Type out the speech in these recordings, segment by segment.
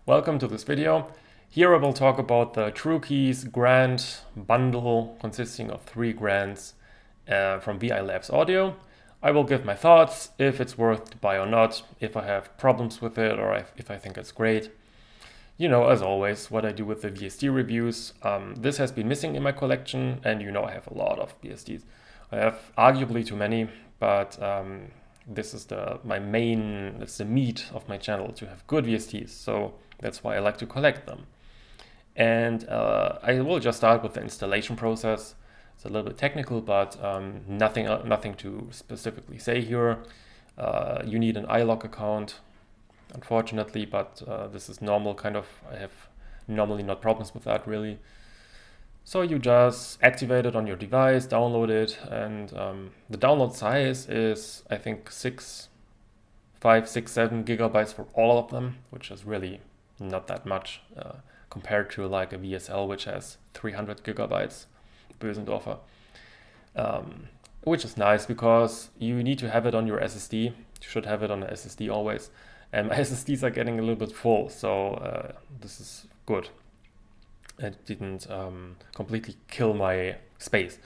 Welcome to this video. Here I will talk about the True Keys grant bundle consisting of 3 grants from VI Labs Audio. I will give my thoughts, if it's worth to buy or not, if I have problems with it or if I think it's great. You know, as always, what I do with the VST reviews. This has been missing in my collection, and you know I have a lot of VSTs. I have arguably too many, but this is it's the meat of my channel, to have good VSTs. So that's why I like to collect them. And I will just start with the installation process. It's a little bit technical, but nothing to specifically say here. You need an iLog account, unfortunately, but this is normal kind of. I have normally not problems with that really. So you just activate it on your device, download it, and the download size is, I think, 5, 6, 7 gigabytes for all of them, which is really not that much compared to like a VSL, which has 300 gigabytes, Bösendorfer, which is nice because you need to have it on your SSD. You should have it on the SSD always. And my SSDs are getting a little bit full, so this is good. It didn't completely kill my space.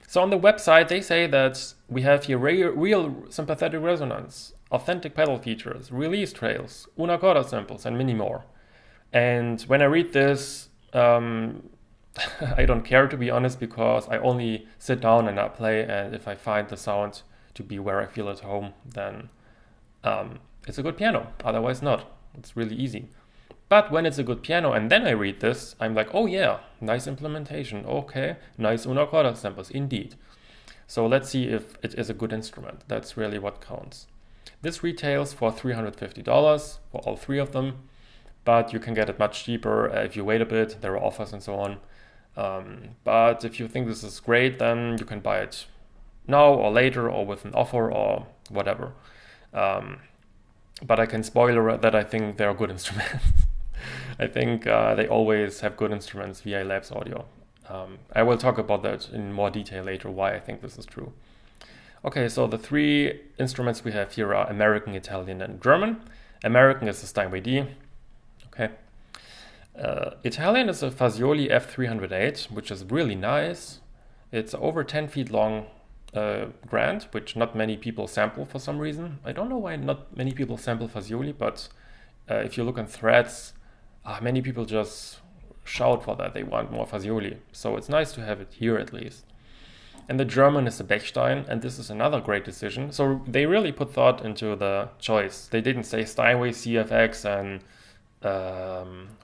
So on the website, they say that we have here real sympathetic resonance, authentic pedal features, release trails, una corda samples, and many more. And when I read this, I don't care, to be honest, because I only sit down and I play, and if I find the sound to be where I feel at home, then it's a good piano. Otherwise not. It's really easy. But when it's a good piano and then I read this, I'm like, oh yeah, nice implementation. Okay, nice una corda samples, indeed. So let's see if it is a good instrument. That's really what counts. This retails for $350 for all 3 of them, but you can get it much cheaper if you wait a bit. There are offers and so on. But if you think this is great, then you can buy it now or later or with an offer or whatever. But I can spoiler that I think they're good instruments. I think they always have good instruments, VI Labs Audio. I will talk about that in more detail later, why I think this is true. Okay, so the 3 instruments we have here are American, Italian, and German. American is the Steinway D. Okay. Italian is a Fasioli F308, which is really nice. It's over 10 feet long grant, which not many people sample for some reason. I don't know why not many people sample Fasioli, but if you look on threads, many people just shout for that. They want more Fasioli. So it's nice to have it here at least. And the German is the Bechstein, and this is another great decision. So they really put thought into the choice. They didn't say Steinway, CFX, and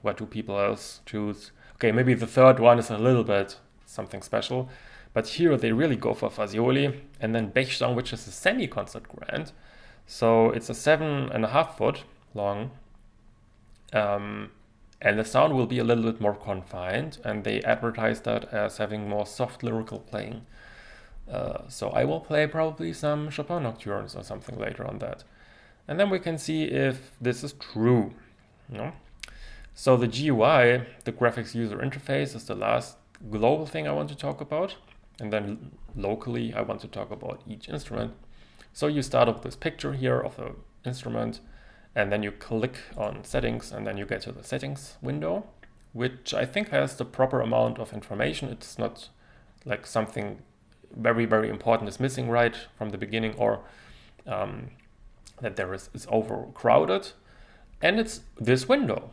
what do people else choose? Okay, maybe the third one is a little bit something special. But here they really go for Fasioli, and then Bechstein, which is a semi-concert grant. So it's a 7.5 foot long. And the sound will be a little bit more confined, and they advertise that as having more soft lyrical playing. So I will play probably some Chopin Nocturnes or something later on that. And then we can see if this is true. So the GUI, the graphics user interface, is the last global thing I want to talk about. And then locally, I want to talk about each instrument. So you start up this picture here of the instrument, and then you click on settings, and then you get to the settings window, which I think has the proper amount of information. It's not like something very, very important is missing right from the beginning, or that there is overcrowded. And it's this window.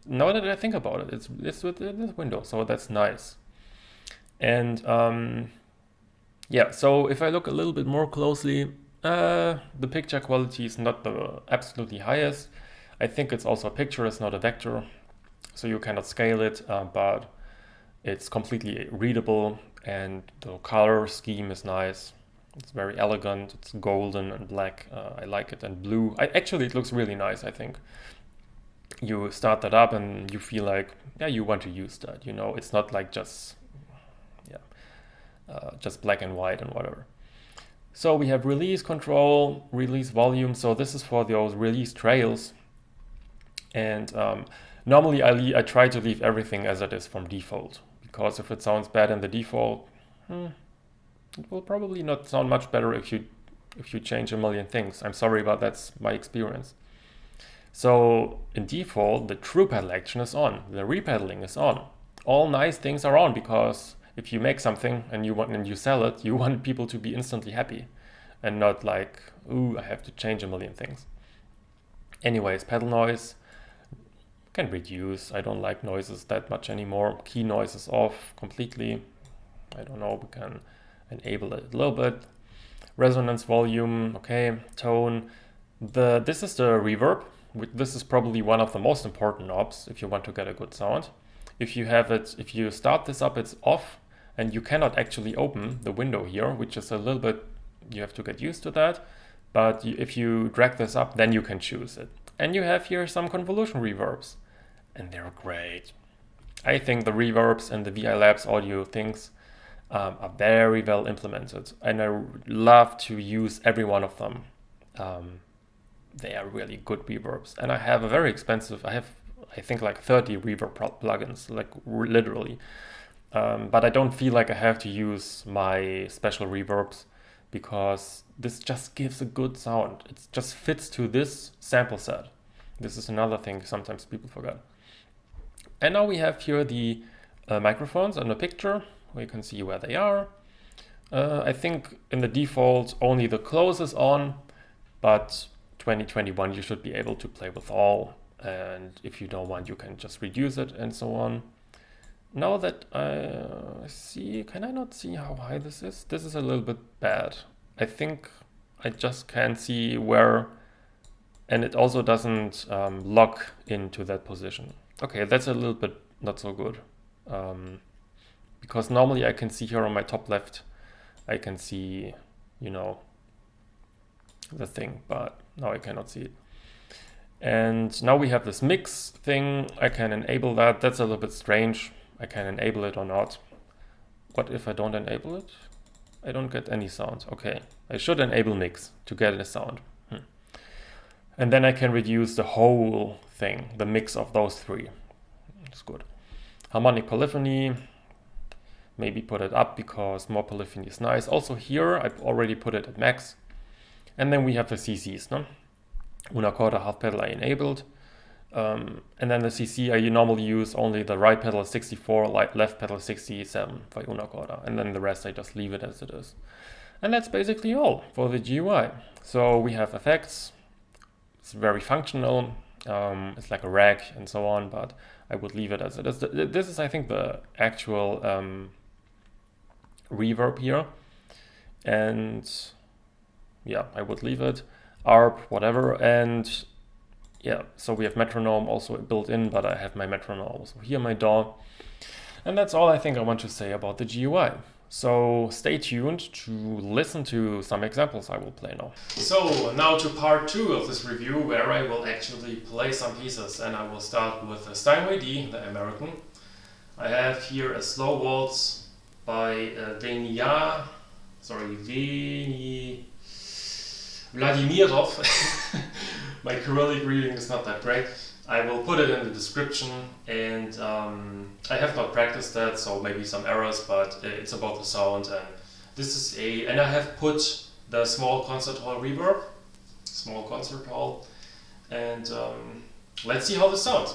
Now that I think about it, it's with this window, so that's nice. And yeah, so if I look a little bit more closely, the picture quality is not the absolutely highest. I think it's also a picture, it's not a vector, so you cannot scale it, but it's completely readable, and the color scheme is nice. It's very elegant. It's golden and black. I like it, and blue. Actually, it looks really nice, I think. You start that up and you feel like, yeah, you want to use that. You know, it's not like just black and white and whatever. So we have release control, release volume. So this is for those release trails. And normally I try to leave everything as it is from default, because if it sounds bad in the default, it will probably not sound much better if you change a million things. I'm sorry, but that's my experience. So in default, the true pedal action is on, the repedaling is on. All nice things are on, because if you make something and you sell it, you want people to be instantly happy and not like, ooh, I have to change a million things. Anyways, pedal noise can reduce. I don't like noises that much anymore. Key noise is off completely. I don't know, we can enable it a little bit. Resonance volume, okay, tone. This is the reverb. This is probably one of the most important knobs if you want to get a good sound. If you start this up, it's off, and you cannot actually open the window here, which is a little bit, you have to get used to that. But if you drag this up, then you can choose it. And you have here some convolution reverbs, and they're great. I think the reverbs and the VI Labs audio things are very well implemented, and I love to use every one of them. They are really good reverbs, and I have a very expensive, I think like 30 reverb plugins, like literally. But I don't feel like I have to use my special reverbs, because this just gives a good sound. It just fits to this sample set. This is another thing sometimes people forget. And now we have here the microphones on the picture, where you can see where they are. I think in the default only the close is on, but 2021 you should be able to play with all, and if you don't want, you can just reduce it and so on. Now that I see, can I not see how high this is? This is a little bit bad. I think I just can't see where, and it also doesn't lock into that position. Okay, that's a little bit not so good. Because normally I can see here on my top left, I can see, the thing, but now I cannot see it. And now we have this mix thing. I can enable that. That's a little bit strange. I can enable it or not. What if I don't enable it? I don't get any sound. Okay, I should enable mix to get a sound. And then I can reduce the whole thing, the mix of those three. It's good. Harmonic polyphony, maybe put it up because more polyphony is nice. Also here, I've already put it at max. And then we have the CCs, no? Una quarter half pedal I enabled. And then the CC, I normally use only the right pedal 64, left pedal 67 for una quarter. And then the rest I just leave it as it is. And that's basically all for the GUI. So we have effects. It's very functional. It's like a rack and so on, but I would leave it as it is. This is, I think, the actual reverb here. And yeah, I would leave it. ARP, whatever. And yeah, so we have metronome also built in, but I have my metronome also here, my DAW. And that's all I think I want to say about the GUI. So stay tuned to listen to some examples I will play now. So now to part 2 of this review, where I will actually play some pieces, and I will start with the Steinway D, the American. I have here a slow waltz by Vladimirov. My Cyrillic reading is not that great. I will put it in the description, and I have not practiced that, so maybe some errors, but it's about the sound. And this is and I have put the small concert hall reverb, small concert hall, and let's see how this sounds.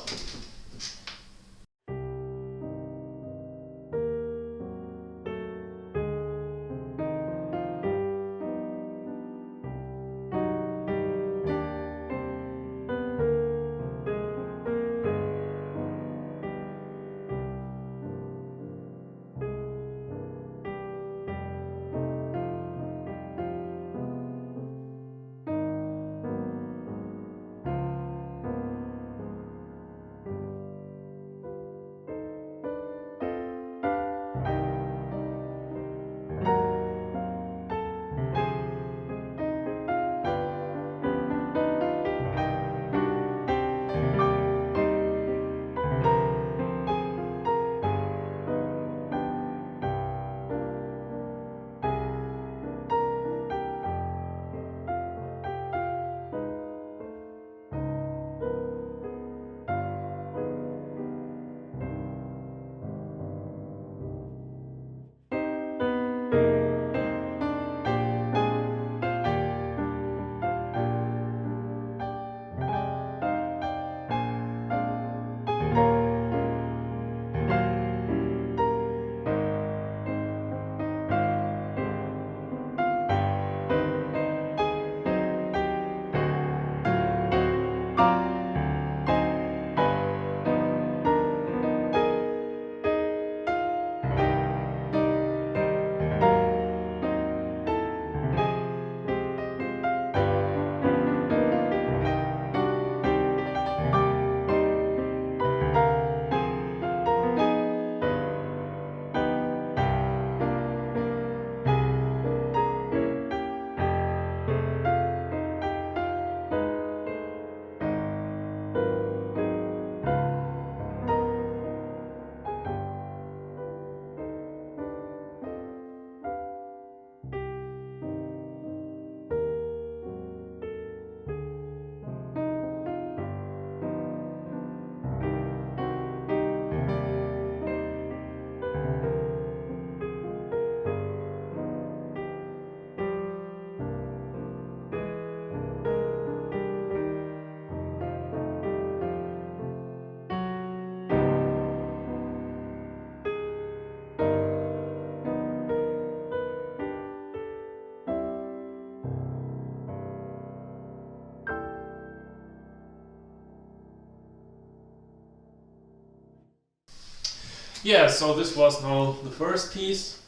Yeah, so this was now the first piece,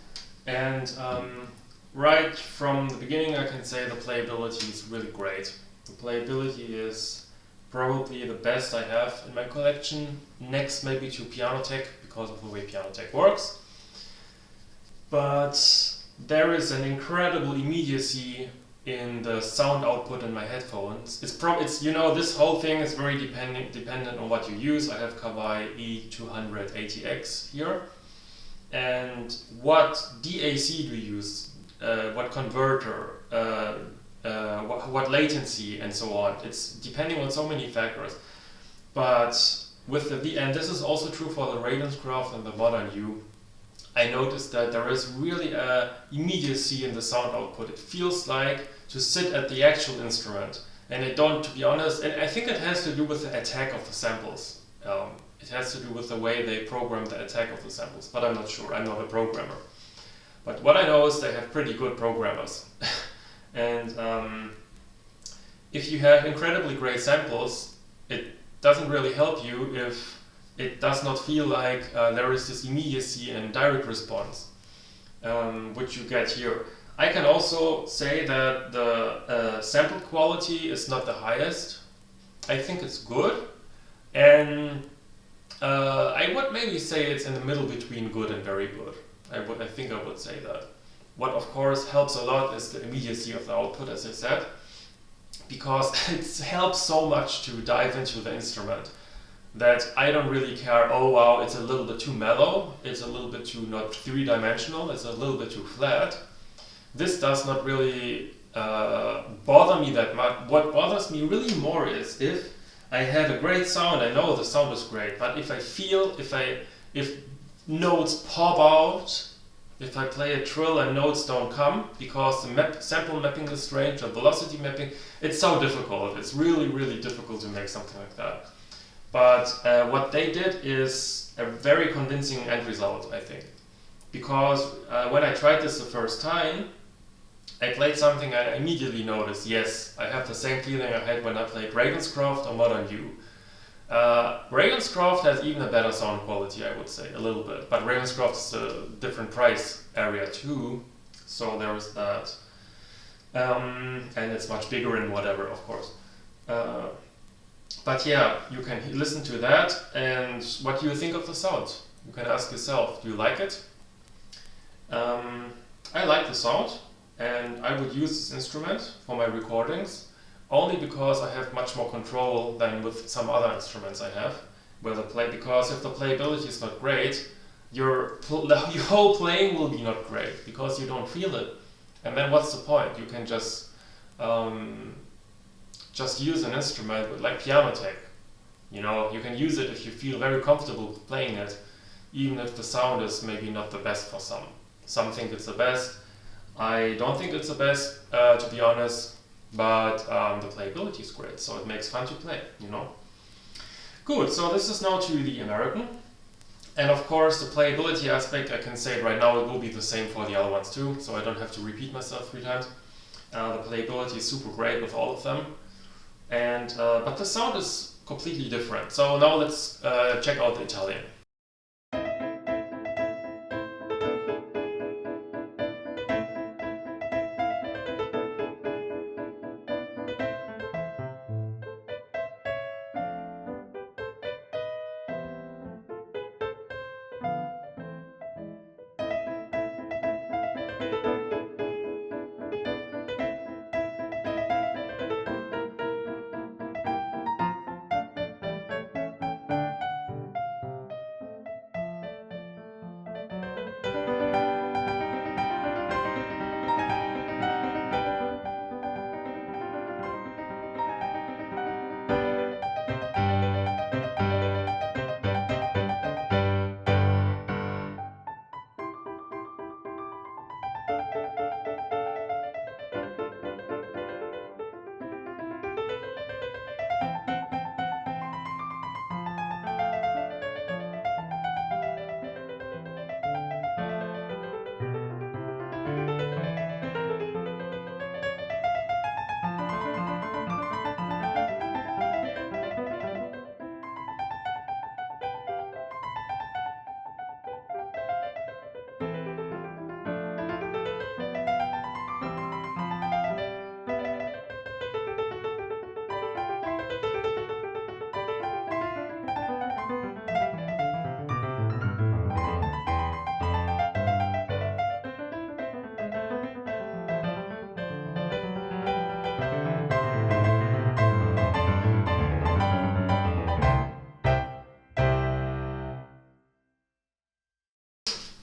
and right from the beginning I can say the playability is really great. The playability is probably the best I have in my collection, next maybe to Piano because of the way Piano works. But there is an incredible immediacy in the sound output in my headphones. It's this whole thing is very dependent on what you use. I have Kawai E280X here, and what DAC do you use? What converter? What latency and so on. It's depending on so many factors. But with and this is also true for the Ravenscroft and the Modern U, I noticed that there is really a immediacy in the sound output. It feels like to sit at the actual instrument. And to be honest, and I think it has to do with the attack of the samples. It has to do with the way they program the attack of the samples, but I'm not sure. I'm not a programmer. But what I know is they have pretty good programmers. And if you have incredibly great samples, it doesn't really help you if it does not feel like there is this immediacy and direct response, which you get here. I can also say that the sample quality is not the highest. I think it's good, and I would maybe say it's in the middle between good and very good. I think I would say that. What of course helps a lot is the immediacy of the output, as I said, because it helps so much to dive into the instrument that I don't really care, oh wow, it's a little bit too mellow, it's a little bit too not three-dimensional, it's a little bit too flat. This does not really bother me that much. What bothers me really more is if I have a great sound, I know the sound is great, but if I feel, if notes pop out, if I play a trill and notes don't come because the sample mapping is strange, the velocity mapping, it's so difficult. It's really, really difficult to make something like that. But what they did is a very convincing end result, I think. Because when I tried this the first time, I played something I immediately noticed, yes, I have the same feeling I had when I played Ravenscroft or Modern U. Ravenscroft has even a better sound quality, I would say, a little bit. But Ravenscroft is a different price area too, so there is that. And it's much bigger and whatever, of course. But yeah, you can listen to that, and what do you think of the sound? You can ask yourself, do you like it? I like the sound, and I would use this instrument for my recordings, only because I have much more control than with some other instruments I have, because if the playability is not great, your whole playing will be not great, because you don't feel it. And then what's the point? You can just use an instrument with, like Piano. You can use it if you feel very comfortable playing it, even if the sound is maybe not the best for some. Some think it's the best. I don't think it's the best, to be honest, but the playability is great, so it makes fun to play, Good, so this is now to the American. And of course, the playability aspect, I can say right now, it will be the same for the other ones too, so I don't have to repeat myself 3 times. The playability is super great with all of them. And but the sound is completely different. So now let's check out the Italian.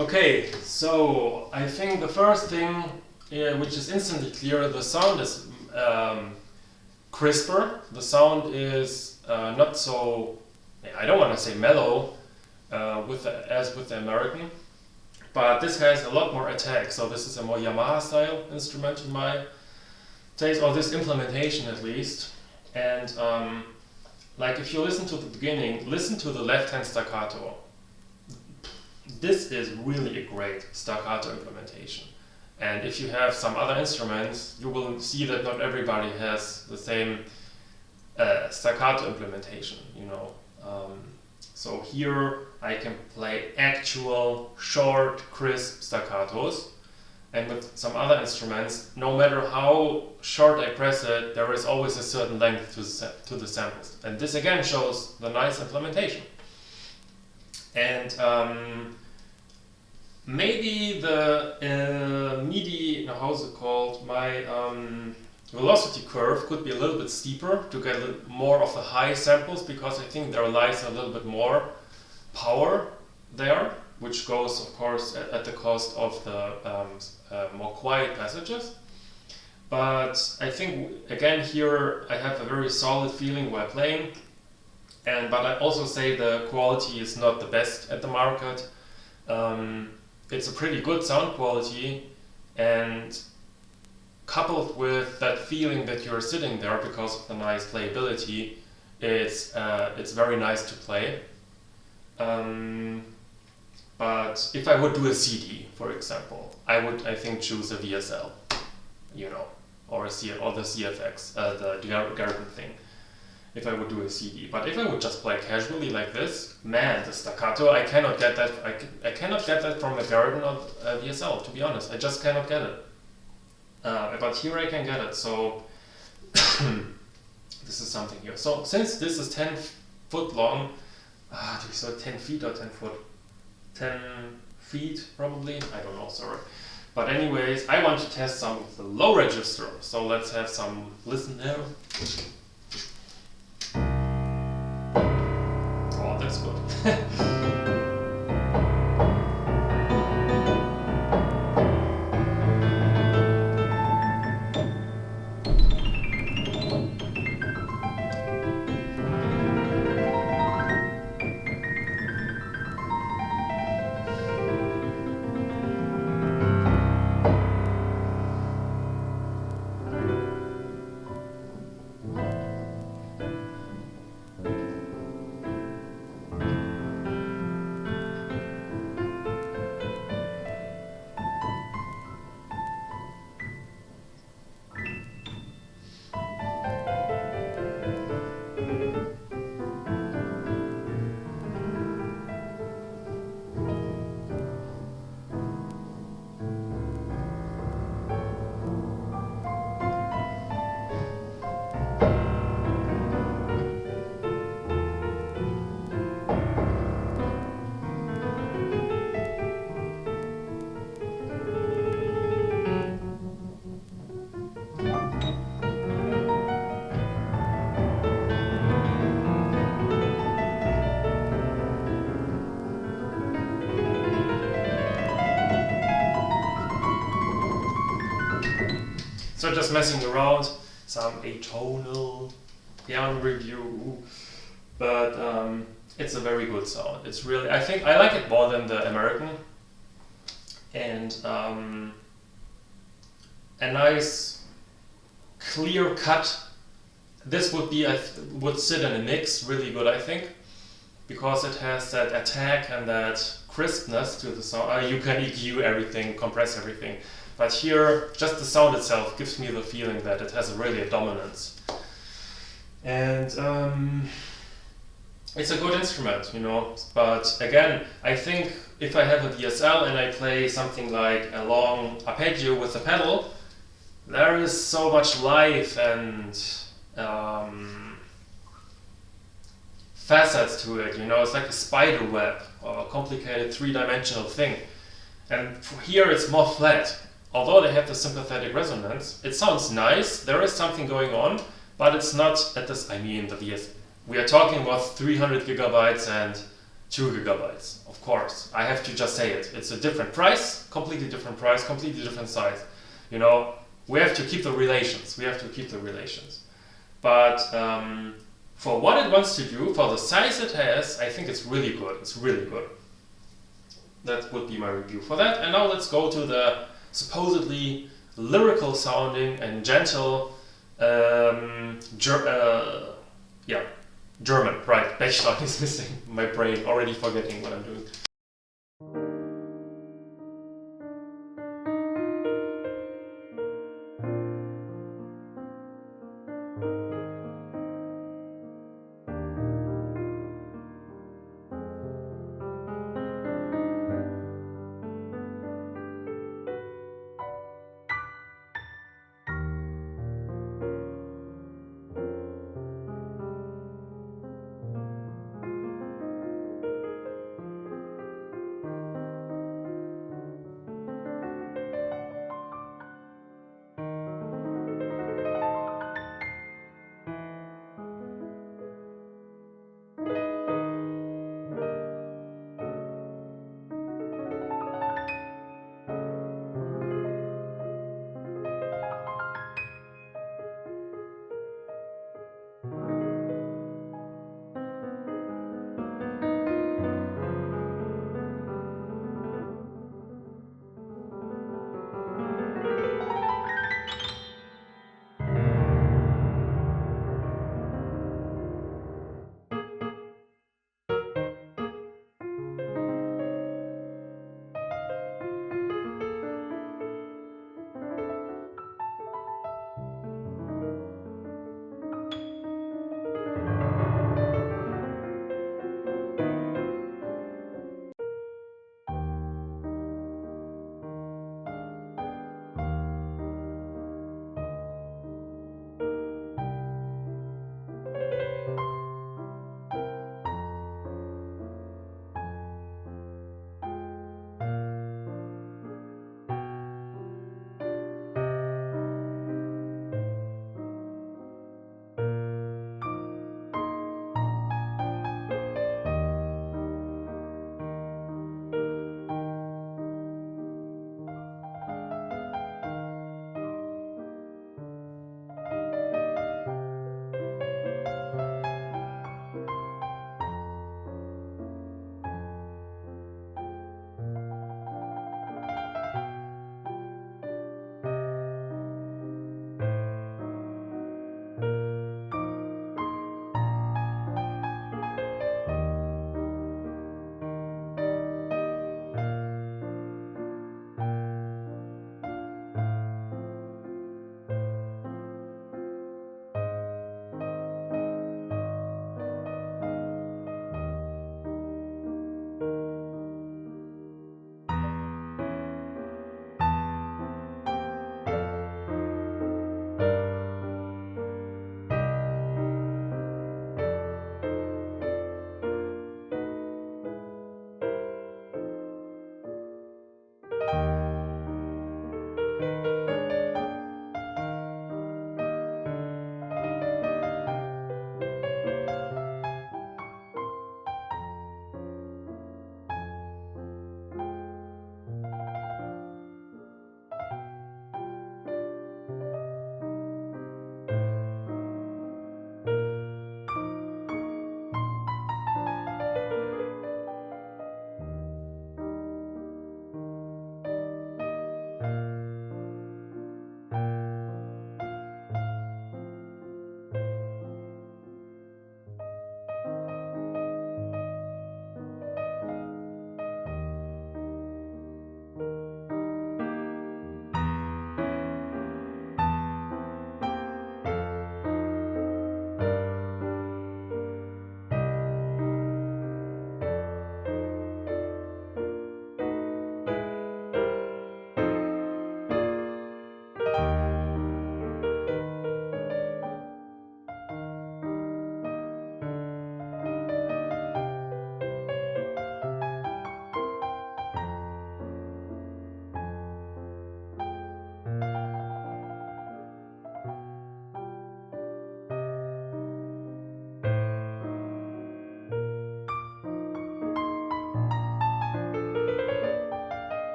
Okay, so I think the first thing which is instantly clear, the sound is crisper. The sound is not so, I don't want to say mellow as with the American, but this has a lot more attack. So this is a more Yamaha style instrument in my taste, or this implementation at least. And like if you listen to the beginning, listen to the left hand staccato. This is really a great staccato implementation. And if you have some other instruments, you will see that not everybody has the same staccato implementation, you know. So here I can play actual short, crisp staccatos. And with some other instruments, no matter how short I press it, there is always a certain length to the samples. And this again shows the nice implementation. And maybe the MIDI, how's it called? My velocity curve could be a little bit steeper to get a little more of the high samples, because I think there lies a little bit more power there, which goes, of course, at the cost of the more quiet passages. But I think, again, here I have a very solid feeling while playing. But I also say the quality is not the best at the market. It's a pretty good sound quality, and coupled with that feeling that you're sitting there because of the nice playability, it's very nice to play. But if I would do a CD, for example, I would, I think, choose a VSL, you know, or the CFX, the Garden thing, if I would do a CD. But if I would just play casually like this, man, the staccato, I cannot get that. I cannot get that from a Garden or a VSL, to be honest. I just cannot get it. But here I can get it. So this is something here. So since this is 10 foot long, so 10 feet or 10 foot? 10 feet probably, I don't know, sorry. But anyways, I want to test some of the low register, so let's have some listen there. Oh, that's good. So just messing around, some atonal piano review, but it's a very good sound. It's really, I think I like it more than the American, and a nice clear cut. This would be, would sit in a mix really good, I think, because it has that attack and that crispness to the sound. You can EQ everything, compress everything. But here, just the sound itself gives me the feeling that it has really a dominance. And it's a good instrument, you know. But again, I think if I have a VSL and I play something like a long arpeggio with a pedal, there is so much life and facets to it, you know. It's like a spider web or a complicated three-dimensional thing. And here it's more flat. Although they have the sympathetic resonance, it sounds nice, there is something going on, but it's not at this, I mean, the VS. We are talking about 300 gigabytes and 2 gigabytes, of course. I have to just say it. It's a different price, completely different size. You know, we have to keep the relations. But for what it wants to do, for the size it has, I think it's really good. That would be my review for that. And now let's go to the supposedly lyrical sounding and gentle German, right? Bachelor is missing. My brain already forgetting what I'm doing.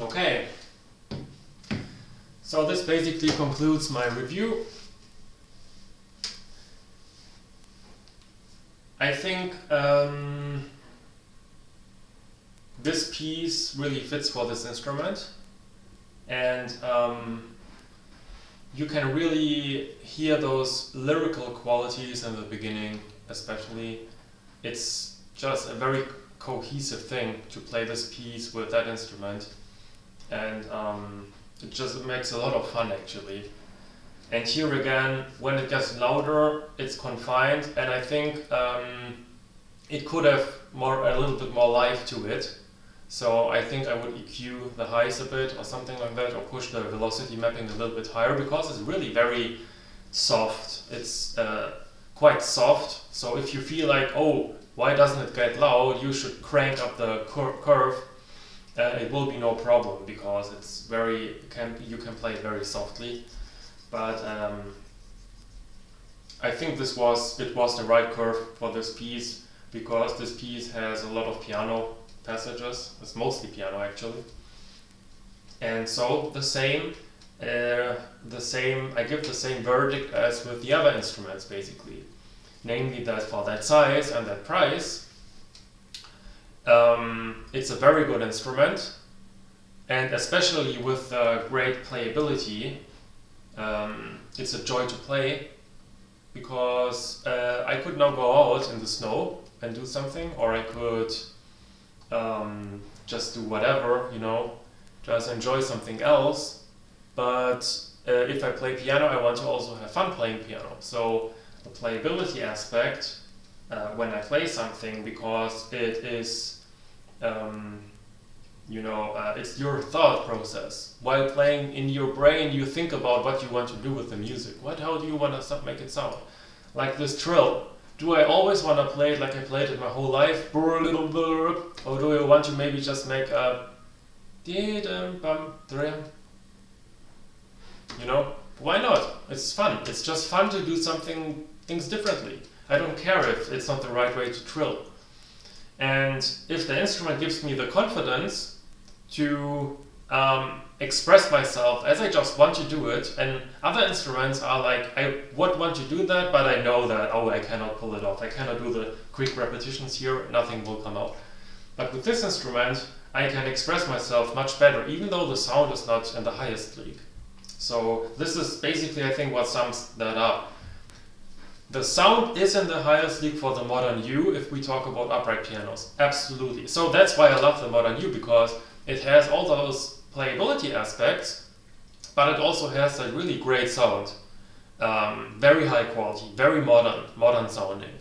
Okay, so this basically concludes my review. I think this piece really fits for this instrument, and you can really hear those lyrical qualities in the beginning, especially. It's just a very cohesive thing to play this piece with that instrument, and it just makes a lot of fun actually. And here again, when it gets louder, it's confined, and I think it could have a little bit more life to it. So I think I would EQ the highs a bit or something like that, or push the velocity mapping a little bit higher, because it's really very soft. It's quite soft. So if you feel like, oh, why doesn't it get loud, you should crank up the curve. It will be no problem, because it's very you can play it very softly. But I think it was the right curve for this piece, because this piece has a lot of piano passages. It's mostly piano actually, and so I give the same verdict as with the other instruments basically, namely that for that size and that price, it's a very good instrument, and especially with great playability, it's a joy to play, because I could now go out in the snow and do something, or I could just do whatever, just enjoy something else. But if I play piano, I want to also have fun playing piano. So the playability aspect, when I play something, because it is, it's your thought process. While playing, in your brain, you think about what you want to do with the music. How do you want to make it sound? Like this trill. Do I always want to play it like I played it my whole life? Or do I want to maybe just make a why not? It's fun. It's just fun to do things differently. I don't care if it's not the right way to trill. And if the instrument gives me the confidence to express myself as I just want to do it, and other instruments are like, I would want to do that, but I know that, I cannot pull it off. I cannot do the quick repetitions here, nothing will come out. But with this instrument, I can express myself much better, even though the sound is not in the highest league. So this is basically, I think, what sums that up. The sound is in the highest league for the Modern U if we talk about upright pianos. Absolutely. So that's why I love the Modern U, because it has all those playability aspects, but it also has a really great sound. Very high quality, very modern sounding.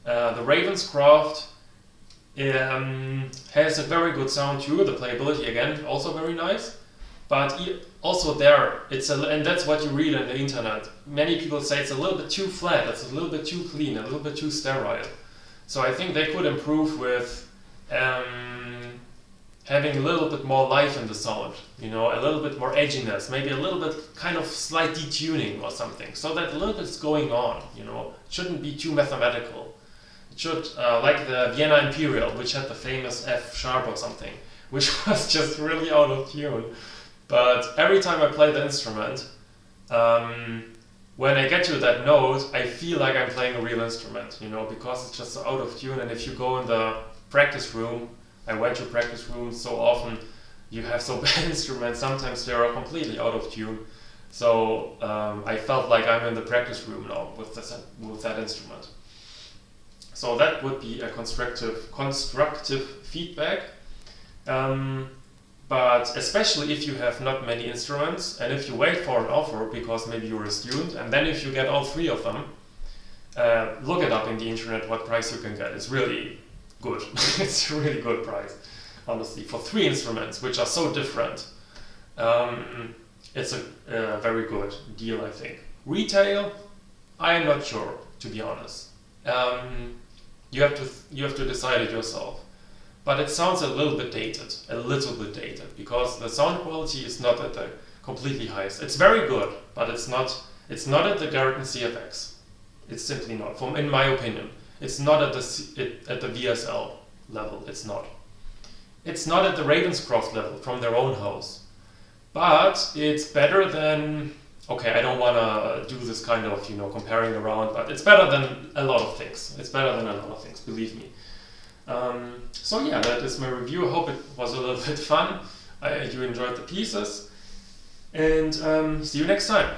The Ravenscroft has a very good sound too. The playability, again, also very nice. But also there, and that's what you read on the internet. Many people say it's a little bit too flat, it's a little bit too clean, a little bit too sterile. So I think they could improve with having a little bit more life in the sound, a little bit more edginess, maybe a little bit kind of slight detuning or something, so that a little bit's going on, it shouldn't be too mathematical. It should, like the Vienna Imperial, which had the famous F sharp or something, which was just really out of tune. But every time I play the instrument, when I get to that note, I feel like I'm playing a real instrument, because it's just so out of tune. And if you go in the practice room, I went to practice rooms so often, you have so bad instruments, sometimes they are completely out of tune. So I felt like I'm in the practice room now with that instrument. So that would be a constructive feedback. But especially if you have not many instruments, and if you wait for an offer because maybe you're a student, and then if you get all three of them, look it up in the internet what price you can get. It's really good. It's a really good price, honestly, for 3 instruments, which are so different. It's a very good deal, I think. Retail, I am not sure, to be honest. You have to decide it yourself. But it sounds a little bit dated, because the sound quality is not at the completely highest. It's very good, but it's not at the Garrett CFX. It's simply not, in my opinion. It's not at the VSL level. It's not. it's not at the Ravenscroft level from their own house, but it's better than, okay, I don't want to do this kind of, comparing around, but it's better than a lot of things. It's better than a lot of things, believe me. So yeah, that is my review. I hope it was a little bit fun. You enjoyed the pieces, and see you next time.